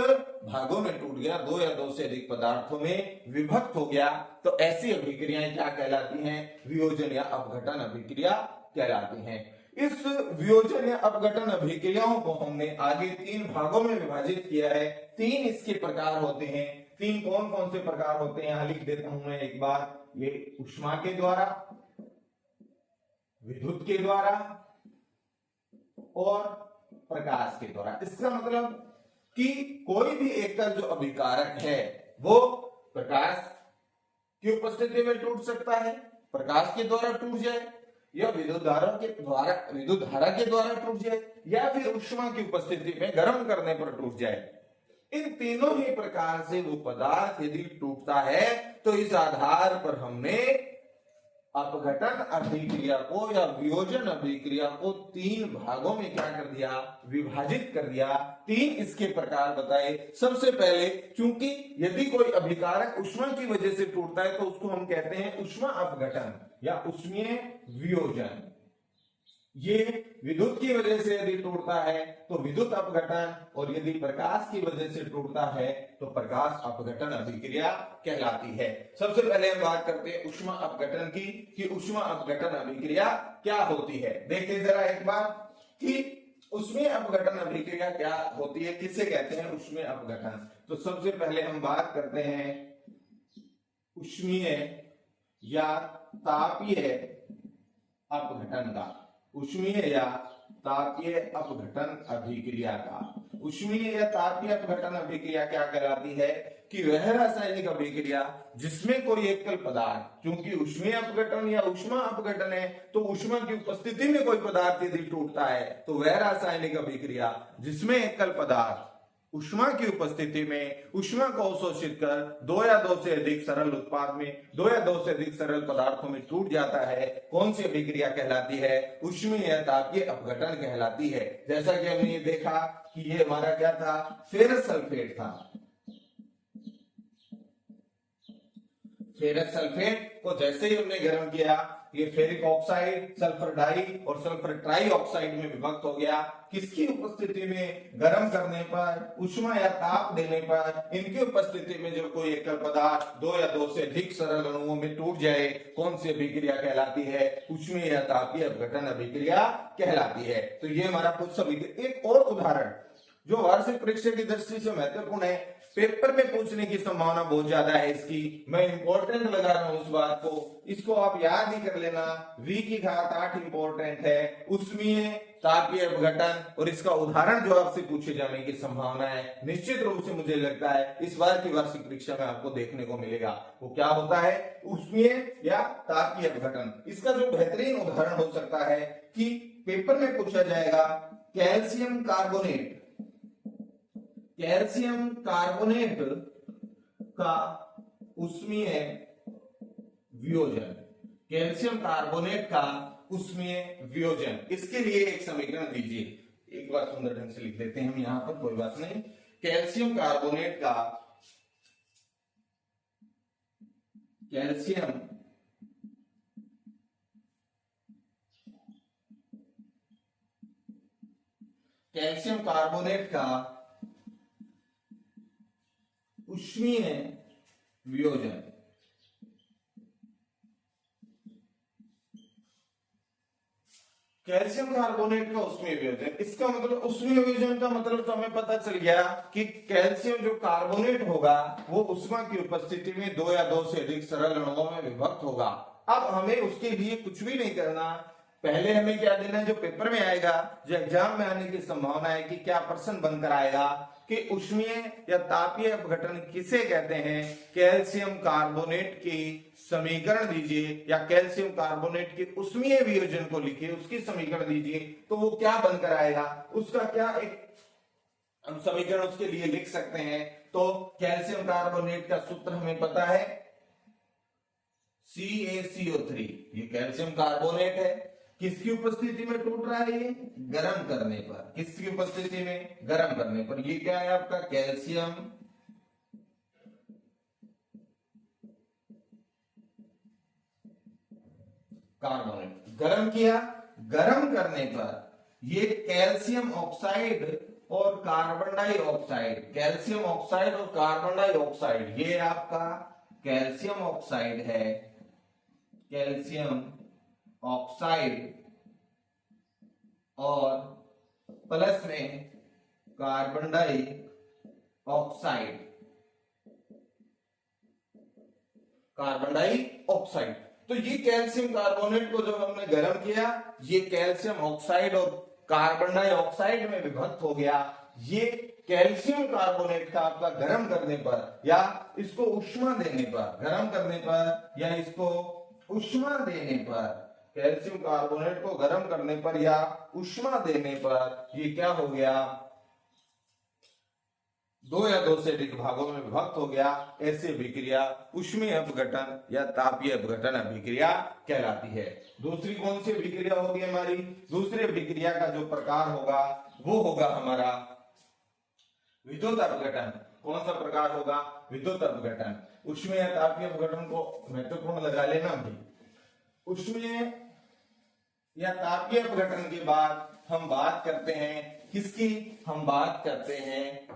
भागों में टूट गया, 2 या 2 से अधिक पदार्थों में विभक्त हो गया। तो ऐसी अभिक्रियाएं क्या कहलाती हैं, वियोजन या अपघटन अभिक्रिया कहलाती हैं। इस वियोजन या अपघटन अभिक्रियाओं को हमने आगे 3 भागों में विभाजित किया है। 3 इसके प्रकार होते हैं। 3 कौन कौन से प्रकार होते हैं, यहां लिख देता हूं मैं एक बार। ये ऊष्मा के द्वारा, विद्युत के द्वारा और प्रकाश के द्वारा। इसका मतलब कि कोई भी एकल जो अभिकारक है वो प्रकाश की उपस्थिति में टूट सकता है, प्रकाश के द्वारा टूट जाए, या विद्युत धारा के द्वारा टूट जाए, या फिर ऊष्मा की उपस्थिति में गर्म करने पर टूट जाए। इन तीनों ही प्रकार से वो पदार्थ यदि टूटता है तो इस आधार पर हमने अपघटन अभिक्रिया को या वियोजन अभिक्रिया को 3 भागों में क्या कर दिया, विभाजित कर दिया। 3 इसके प्रकार बताए। सबसे पहले, चूंकि यदि कोई अभिकारक ऊष्मा की वजह से टूटता है तो उसको हम कहते हैं ऊष्मा अपघटन या ऊष्मीय वियोजन। ये विद्युत की वजह से यदि टूटता है तो विद्युत अपघटन, और यदि प्रकाश की वजह से टूटता है तो प्रकाश अपघटन अभिक्रिया कहलाती है। सबसे पहले हम बात करते हैं ऊष्मा अपघटन की, कि ऊष्मा अपघटन अभिक्रिया क्या होती है। देखिए जरा एक बार कि ऊष्मीय अपघटन अभिक्रिया क्या होती है, किसे कहते हैं ऊष्मीय अपघटन। तो सबसे पहले हम बात करते हैं ऊष्मीय या तापीय अपघटन का, ऊष्मीय या तापीय अपघटन अभिक्रिया का। ऊष्मीय या तापीय अपघटन अभिक्रिया क्या कहलाती है कि वह रासायनिक अभिक्रिया जिसमें कोई एकल पदार्थ, क्योंकि ऊष्मीय अपघटन या ऊष्मा अपघटन है तो ऊष्मा की उपस्थिति में कोई पदार्थ यदि टूटता है तो वह रासायनिक अभिक्रिया जिसमें एकल पदार्थ ऊष्मा की उपस्थिति में ऊष्मा को अवशोषित कर 2 या 2 से अधिक सरल उत्पाद में 2 या 2 से अधिक सरल पदार्थों में टूट जाता है, कौन सी अभिक्रिया कहलाती है, ऊष्मीय या तापीय अपघटन कहलाती है। जैसा कि हमने ये देखा कि ये हमारा क्या था, फेरस सल्फेट था। फेरस सल्फेट को जैसे ही हमने गर्म किया ये फेरिक ऑक्साइड, सल्फर डाई और सल्फर ट्राई ऑक्साइड में विभक्त हो गया। किसकी उपस्थिति में, गर्म करने पर, ऊष्मा या ताप देने पर इनकी उपस्थिति में जो कोई एकल पदार्थ 2 या 2 से अधिक सरल अणुओं में टूट जाए, कौन सी अभिक्रिया कहलाती है, ऊष्मीय या तापीय अपघटन अभिक्रिया कहलाती है। तो ये हमारा कुछ अभिक्रिया। एक और उदाहरण, जो वार्षिक परीक्षा की दृष्टि से महत्वपूर्ण है, पेपर में पूछने की संभावना बहुत ज्यादा है इसकी, मैं इंपॉर्टेंट लगा रहा हूं उस बात को, इसको आप याद ही कर लेना। v की घात 8 इंपॉर्टेंट है, उष्मीय तापीय अपघटन, और इसका उदाहरण जो आपसे पूछे जाने की संभावना है, निश्चित रूप से मुझे लगता है इस बार की वार्षिक परीक्षा में आपको देखने को मिलेगा। वो क्या होता है? उष्मीय या तापीय अपघटन। इसका जो बेहतरीन उदाहरण हो सकता है कि पेपर में पूछा जाएगा कैल्शियम कार्बोनेट, कैल्शियम कार्बोनेट का उष्मीय वियोजन, कैल्शियम कार्बोनेट का उष्मीय वियोजन, इसके लिए एक समीकरण दीजिए। एक बार सुंदर ढंग से लिख लेते हैं हम यहां पर, कोई बात नहीं। कैल्शियम कार्बोनेट का, कैल्शियम कैल्शियम कार्बोनेट का उष्मीय वियोजन, कैल्शियम कार्बोनेट का उष्मीय वियोजन, इसका मतलब उष्मीय वियोजन का मतलब तो हमें पता चल गया कि कैल्शियम जो कार्बोनेट होगा वो उष्मा की उपस्थिति में 2 या 2 से अधिक सरल अणुओं में विभक्त होगा। अब हमें उसके लिए कुछ भी नहीं करना, पहले हमें क्या देना है, जो पेपर में आएगा, जो एग्जाम में आने की संभावना है कि क्या प्रश्न बनकर आएगा कि उष्मीय या तापीय अपघटन किसे कहते हैं, कैल्शियम कार्बोनेट की समीकरण दीजिए, या कैल्शियम कार्बोनेट के उष्मीय वियोजन को लिखिए, उसकी समीकरण दीजिए, तो वो क्या बनकर आएगा, उसका क्या एक हम समीकरण उसके लिए लिख सकते हैं। तो कैल्शियम कार्बोनेट का सूत्र हमें पता है, CaCO3, ये कैल्शियम कार्बोनेट है, किसकी उपस्थिति में टूट रहा है, ये गर्म करने पर, किसकी उपस्थिति में, गर्म करने पर। ये क्या है आपका कैल्शियम कार्बोनेट, गर्म किया, गर्म करने पर ये कैल्शियम ऑक्साइड और कार्बन डाइऑक्साइड, कैल्शियम ऑक्साइड और कार्बन डाइऑक्साइड, ये आपका कैल्शियम ऑक्साइड है, कैल्शियम ऑक्साइड और प्लस में कार्बन डाइऑक्साइड, कार्बन डाइऑक्साइड। तो ये कैल्शियम कार्बोनेट को जब हमने गर्म किया, ये कैल्शियम ऑक्साइड और कार्बन डाइऑक्साइड में विभक्त हो गया। ये कैल्शियम कार्बोनेट का आपका गर्म करने पर या इसको उष्मा देने पर, गर्म करने पर या इसको उष्मा देने पर, कैल्शियम कार्बोनेट को गर्म करने पर या उष्मा देने पर ये क्या हो गया, 2 या 2 से अधिक भागों में विभक्त हो गया। ऐसे अभिक्रिया उष्मीय अपघटन या तापीय अपघटन अभिक्रिया कहलाती है। दूसरी कौन सी अभिक्रिया होगी हमारी, दूसरी अभिक्रिया का जो प्रकार होगा वो होगा हमारा विद्युत अपघटन। कौन सा प्रकार होगा, विद्युत अपघटन। उष्मीय या तापीय अपघटन को महत्वपूर्ण लगा लेना भी। उष्मीय या तापीय अपघटन के बाद हम बात करते हैं किसकी, हम बात करते हैं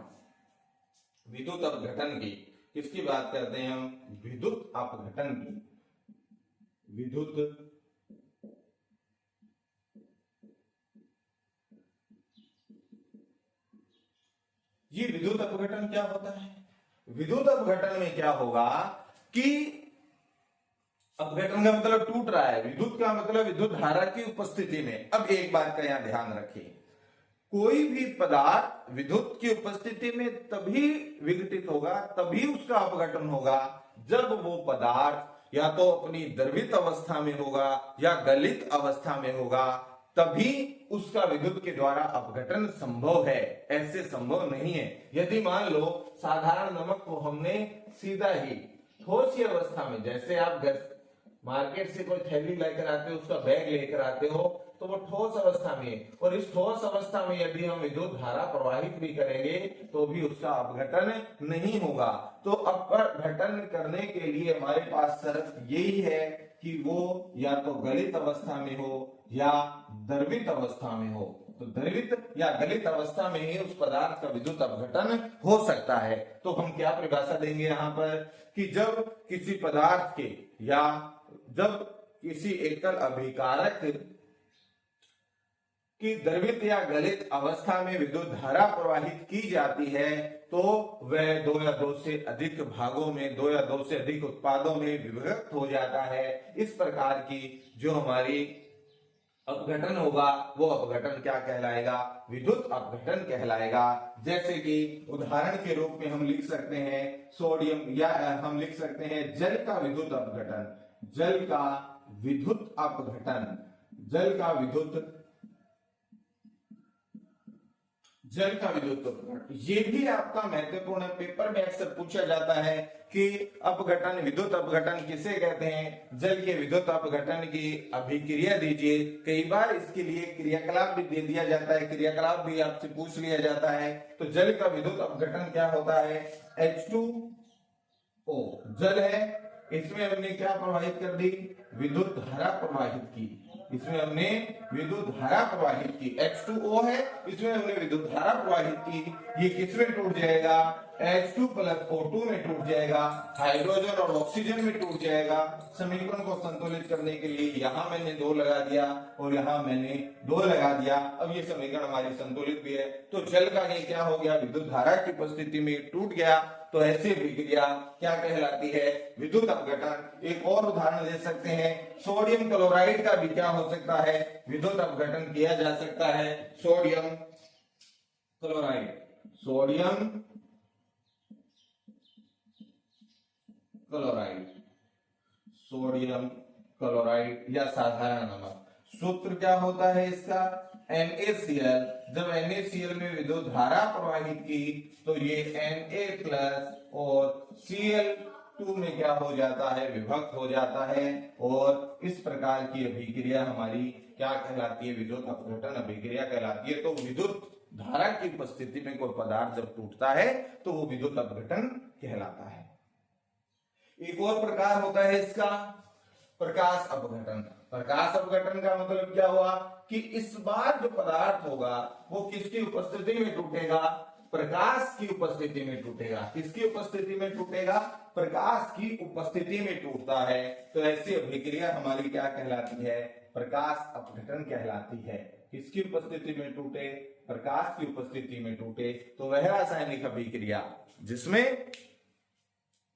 विद्युत अपघटन की। किसकी बात करते हैं हम, विद्युत अपघटन की। विद्युत ये विद्युत अपघटन क्या होता है, विद्युत अपघटन में क्या होगा कि अपघटन का मतलब टूट रहा है, विद्युत का मतलब विद्युत धारा की उपस्थिति में। अब एक बात का यहां ध्यान रखिए, कोई भी पदार्थ विद्युत की उपस्थिति में तभी विघटित होगा, तभी उसका अपघटन होगा जब वो पदार्थ या तो अपनी द्रवित अवस्था में होगा या गलित अवस्था में होगा, तभी उसका विद्युत के द्वारा अपघटन संभव है, ऐसे संभव नहीं है। यदि मान लो साधारण नमक को हमने सीधा ही ठोस की अवस्था में, जैसे आप मार्केट से कोई थैली लेकर आते हो, उसका बैग लेकर आते हो, तो वो ठोस अवस्था में है, और इस ठोस अवस्था में यदि हम विद्युत धारा प्रवाहित भी करेंगे तो भी उसका अपघटन नहीं होगा। तो अपघटन करने के लिए हमारे पास शर्त यही है कि वो या तो गलित अवस्था में हो या द्रवित अवस्था में हो। तो द्रवित या गलित अवस्था में ही उस पदार्थ का विद्युत अपघटन हो सकता है। तो हम क्या परिभाषा देंगे यहाँ पर कि जब किसी पदार्थ के या जब किसी एकल अभिकारक कि द्रवित या गलित अवस्था में विद्युत धारा प्रवाहित की जाती है तो वह दो या दो से अधिक भागों में, दो या दो से अधिक उत्पादों में विभक्त हो जाता है। इस प्रकार की जो हमारी अपघटन होगा वो अपघटन क्या कहलाएगा? विद्युत अपघटन कहलाएगा। जैसे कि उदाहरण के रूप में हम लिख सकते हैं सोडियम, या हम लिख सकते हैं जल का विद्युत अपघटन, जल का विद्युत अपघटन, जल का विद्युत अपघटन। ये भी आपका महत्वपूर्ण पेपर में अक्सर पूछा जाता है कि अपघटन, विद्युत अपघटन किसे कहते हैं? जल के विद्युत अपघटन की अभिक्रिया दीजिए। कई बार इसके लिए क्रियाकलाप भी दे दिया जाता है, क्रियाकलाप भी आपसे पूछ लिया जाता है। तो जल का विद्युत अपघटन क्या होता है? H2O जल है, इसमें हमने क्या प्रवाहित कर दी? विद्युत धारा प्रवाहित की। इसमें हमने विद्युत धारा प्रवाहित की। H2O है, इसमें हमने विद्युत धारा प्रवाहित की। ये किसमें टूट जाएगा? H2 प्लस O2 में टूट जाएगा, हाइड्रोजन और ऑक्सीजन में टूट जाएगा। समीकरण को संतुलित करने के लिए यहां मैंने 2 लगा दिया और यहां मैंने 2 लगा दिया। अब ये समीकरण हमारी संतुलित भी है। तो जल का ये क्या हो गया? विद्युत धारा की उपस्थिति में टूट गया। तो ऐसी विक्रिया क्या कहलाती है? विद्युत अपघटन। एक और उदाहरण दे सकते हैं, सोडियम क्लोराइड का भी क्या हो सकता है? विद्युत अपघटन किया जा सकता है। Sodium chloride, sodium chloride, sodium chloride या साधारण नमक। सूत्र क्या होता है इसका? NaCl। जब NaCl में विद्युत धारा प्रवाहित की तो ये Na प्लस और Cl2 में क्या हो जाता है? विभक्त हो जाता है। और इस प्रकार की अभिक्रिया हमारी क्या कहलाती है? विद्युत अपघटन अभिक्रिया कहलाती है। तो विद्युत धारा की उपस्थिति में कोई पदार्थ जब टूटता है तो वो विद्युत अपघटन कहलाता है। एक और प्रकार होता है इसका प्रकाश अपघटन। प्रकाश अपघटन का मतलब क्या हुआ कि इस बार जो पदार्थ होगा वो किसकी उपस्थिति में टूटेगा? प्रकाश की उपस्थिति में टूटेगा। किसकी उपस्थिति में टूटेगा? प्रकाश की उपस्थिति में टूटता है। तो ऐसी अभिक्रिया हमारी क्या कहलाती है? प्रकाश अपघटन कहलाती है। किसकी उपस्थिति में टूटे? प्रकाश की उपस्थिति में टूटे। तो वह रासायनिक अभिक्रिया जिसमें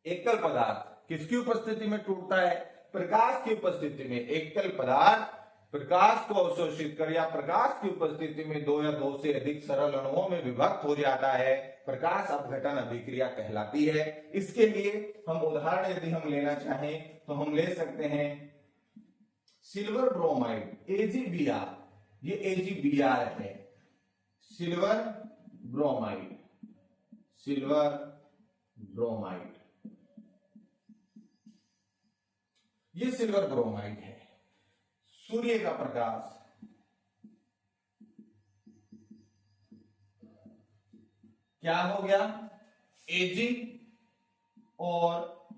एकल पदार्थ किसकी उपस्थिति में टूटता है? प्रकाश की उपस्थिति में। एकल पदार्थ प्रकाश को अवशोषित कर या प्रकाश की उपस्थिति में 2 या 2 से अधिक सरल अणुओं में विभक्त हो जाता है, प्रकाश अपघटन अभिक्रिया कहलाती है। इसके लिए हम उदाहरण यदि हम लेना चाहें तो हम ले सकते हैं सिल्वर ब्रोमाइड, AgBr। ये AgBr है, सिल्वर ब्रोमाइड, सिल्वर ब्रोमाइड, ये सिल्वर ब्रोमाइड है। सूर्य का प्रकाश क्या हो गया? Ag और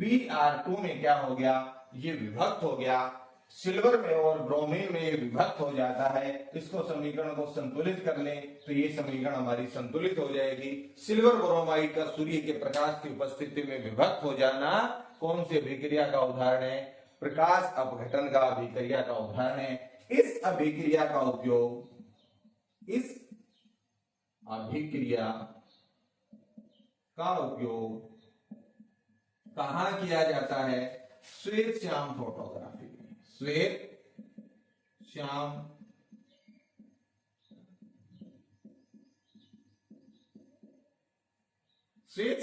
Br2 में क्या हो गया? ये विभक्त हो गया। सिल्वर में और ब्रोमीन में ये विभक्त हो जाता है। इसको समीकरण को संतुलित कर लें तो ये समीकरण हमारी संतुलित हो जाएगी। सिल्वर ब्रोमाइड का सूर्य के प्रकाश की उपस्थिति में विभक्त हो जाना कौन सी अभिक्रिया का उदाहरण है? प्रकाश अपघटन का अभिक्रिया का उदाहरण है। इस अभिक्रिया का उपयोग, इस अभिक्रिया का उपयोग कहां किया जाता है? श्वेत श्याम फोटोग्राफी में। श्वेत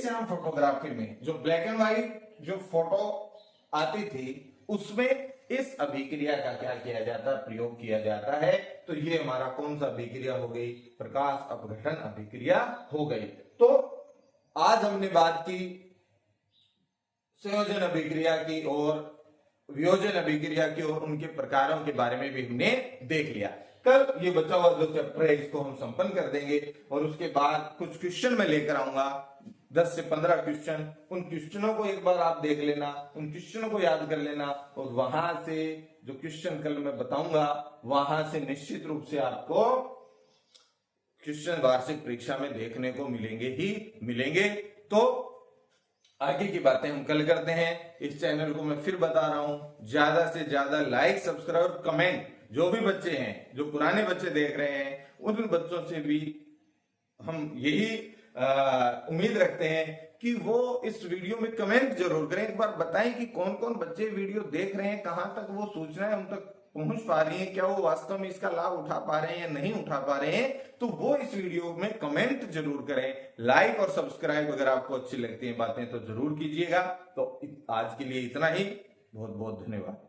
श्याम फोटोग्राफी में जो ब्लैक एंड व्हाइट जो फोटो आती थी उसमें इस अभिक्रिया का क्या किया जाता है? प्रयोग किया जाता है। तो ये हमारा कौन सा अभिक्रिया हो गई? प्रकाश अपघटन अभिक्रिया हो गई। तो आज हमने बात की संयोजन अभिक्रिया की और वियोजन अभिक्रिया की और उनके प्रकारों के बारे में भी हमने देख लिया। कल ये बचा हुआ जो चैप्टर है इसको हम संपन्न कर देंगे और उसके बाद कुछ क्वेश्चन मैं लेकर आऊंगा, 10 से 15 क्वेश्चन। उन क्वेश्चनों को एक बार आप देख लेना, उन क्वेश्चनों को याद कर लेना और वहां से जो क्वेश्चन कल मैं बताऊंगा वहां से निश्चित रूप से आपको क्वेश्चन वार्षिक परीक्षा में देखने को मिलेंगे ही मिलेंगे। तो आगे की बातें हम कल करते हैं। इस चैनल को मैं फिर बता रहा हूं, ज्यादा से ज्यादा लाइक, सब्सक्राइब और कमेंट जो भी बच्चे हैं, जो पुराने बच्चे देख रहे हैं, उन बच्चों से भी हम यही उम्मीद रखते हैं कि वो इस वीडियो में कमेंट जरूर करें, एक बार बताएं कि कौन कौन बच्चे वीडियो देख रहे हैं, कहां तक वो सूचनाएं उन तक पहुंच पा रही हैं, क्या वो वास्तव में इसका लाभ उठा पा रहे हैं या नहीं उठा पा रहे हैं। तो वो इस वीडियो में कमेंट जरूर करें, लाइक और सब्सक्राइब अगर आपको अच्छी लगती है बातें तो जरूर कीजिएगा। तो आज के लिए इतना ही, बहुत बहुत धन्यवाद।